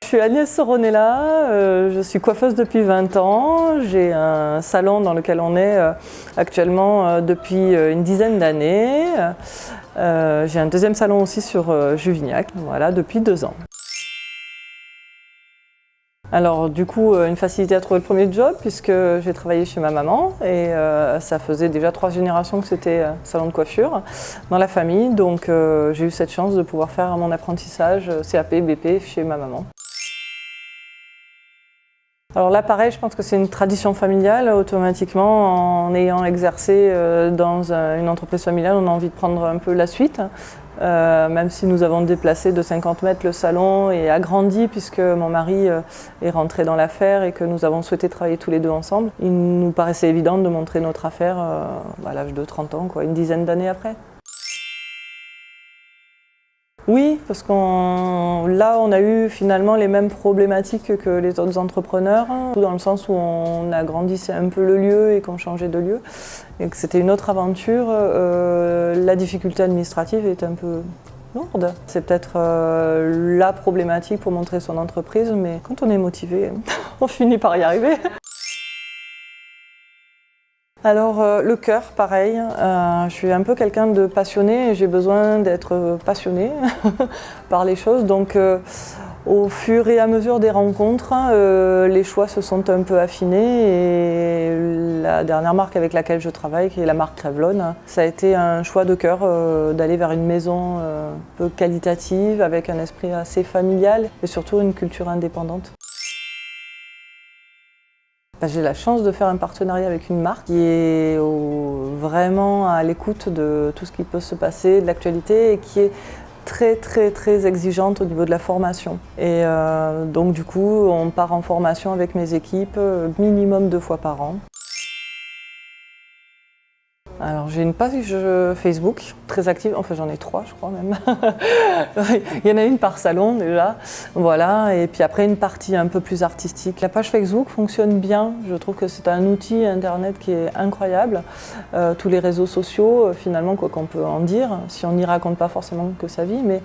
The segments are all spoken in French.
Je suis Agnès Soronella, je suis coiffeuse depuis 20 ans. J'ai un salon dans lequel on est actuellement depuis une dizaine d'années. J'ai un deuxième salon aussi sur Juvignac, voilà, depuis 2 ans. Alors du coup, une facilité à trouver le premier job puisque j'ai travaillé chez ma maman et ça faisait déjà 3 générations que c'était un salon de coiffure dans la famille. Donc j'ai eu cette chance de pouvoir faire mon apprentissage CAP, BP chez ma maman. Alors là, pareil, je pense que c'est une tradition familiale. Automatiquement, en ayant exercé dans une entreprise familiale, on a envie de prendre un peu la suite. Même si nous avons déplacé de 50 mètres le salon et agrandi puisque mon mari est rentré dans l'affaire et que nous avons souhaité travailler tous les deux ensemble, il nous paraissait évident de montrer notre affaire à l'âge de 30 ans, une dizaine d'années après. Oui, parce là, on a eu finalement les mêmes problématiques que les autres entrepreneurs, dans le sens où on agrandissait un peu le lieu et qu'on changeait de lieu, et que c'était une autre aventure. La difficulté administrative est un peu lourde. C'est peut-être la problématique pour montrer son entreprise, mais quand on est motivé, on finit par y arriver. Alors le cœur, pareil, je suis un peu quelqu'un de passionné et j'ai besoin d'être passionnée par les choses. Donc au fur et à mesure des rencontres, les choix se sont un peu affinés et la dernière marque avec laquelle je travaille, qui est la marque Revlon, ça a été un choix de cœur d'aller vers une maison un peu qualitative, avec un esprit assez familial et surtout une culture indépendante. J'ai la chance de faire un partenariat avec une marque qui est vraiment à l'écoute de tout ce qui peut se passer, de l'actualité et qui est très exigeante au niveau de la formation. Et donc du coup, on part en formation avec mes équipes minimum 2 fois par an. Alors j'ai une page Facebook très active, enfin j'en ai 3 je crois même. Il y en a une par salon déjà, voilà, et puis après une partie un peu plus artistique. La page Facebook fonctionne bien, je trouve que c'est un outil internet qui est incroyable. Tous les réseaux sociaux, finalement quoi qu'on peut en dire, si on n'y raconte pas forcément que sa vie, mais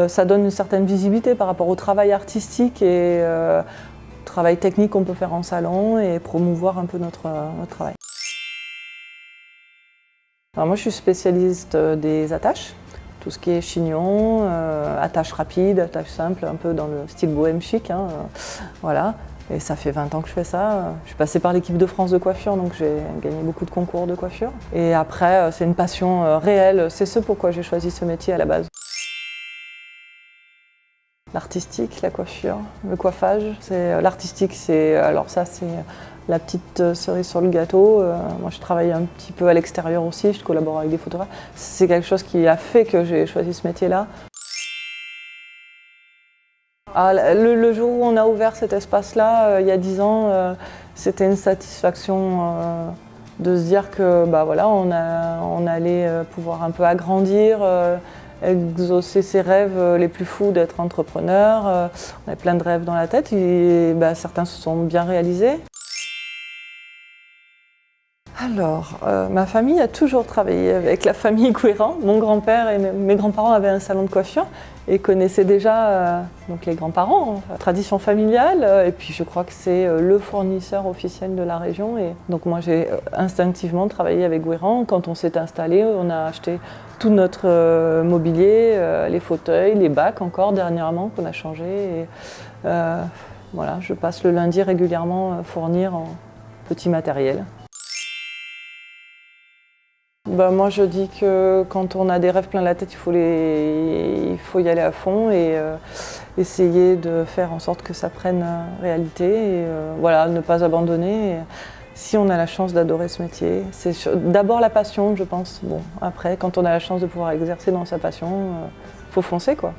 ça donne une certaine visibilité par rapport au travail artistique et au travail technique qu'on peut faire en salon et promouvoir un peu notre travail. Alors moi je suis spécialiste des attaches, tout ce qui est chignon, attaches rapides, attaches simples, un peu dans le style bohème chic, voilà. Et ça fait 20 ans que je fais ça. Je suis passée par l'équipe de France de coiffure, donc j'ai gagné beaucoup de concours de coiffure. Et après, c'est une passion réelle, c'est ce pourquoi j'ai choisi ce métier à la base. L'artistique, la coiffure, le coiffage. L'artistique, c'est la petite cerise sur le gâteau. Moi, je travaille un petit peu à l'extérieur aussi, je collabore avec des photographes. C'est quelque chose qui a fait que j'ai choisi ce métier-là. Le jour où on a ouvert cet espace-là, il y a 10 ans, c'était une satisfaction de se dire que voilà, on allait pouvoir un peu agrandir, exaucer ses rêves les plus fous d'être entrepreneur. On avait plein de rêves dans la tête et certains se sont bien réalisés. Alors, ma famille a toujours travaillé avec la famille Guérand. Mon grand-père et mes grands-parents avaient un salon de coiffure et connaissaient déjà donc les grands-parents, la tradition familiale. Et puis je crois que c'est le fournisseur officiel de la région. Et donc moi j'ai instinctivement travaillé avec Guérand. Quand on s'est installé, on a acheté tout notre mobilier, les fauteuils, les bacs encore dernièrement qu'on a changé. Et voilà, je passe le lundi régulièrement fournir en petit matériel. Moi je dis que quand on a des rêves plein la tête, il faut y aller à fond et essayer de faire en sorte que ça prenne réalité et voilà, ne pas abandonner. Et si on a la chance d'adorer ce métier, c'est d'abord la passion je pense. Bon, après quand on a la chance de pouvoir exercer dans sa passion, faut foncer quoi.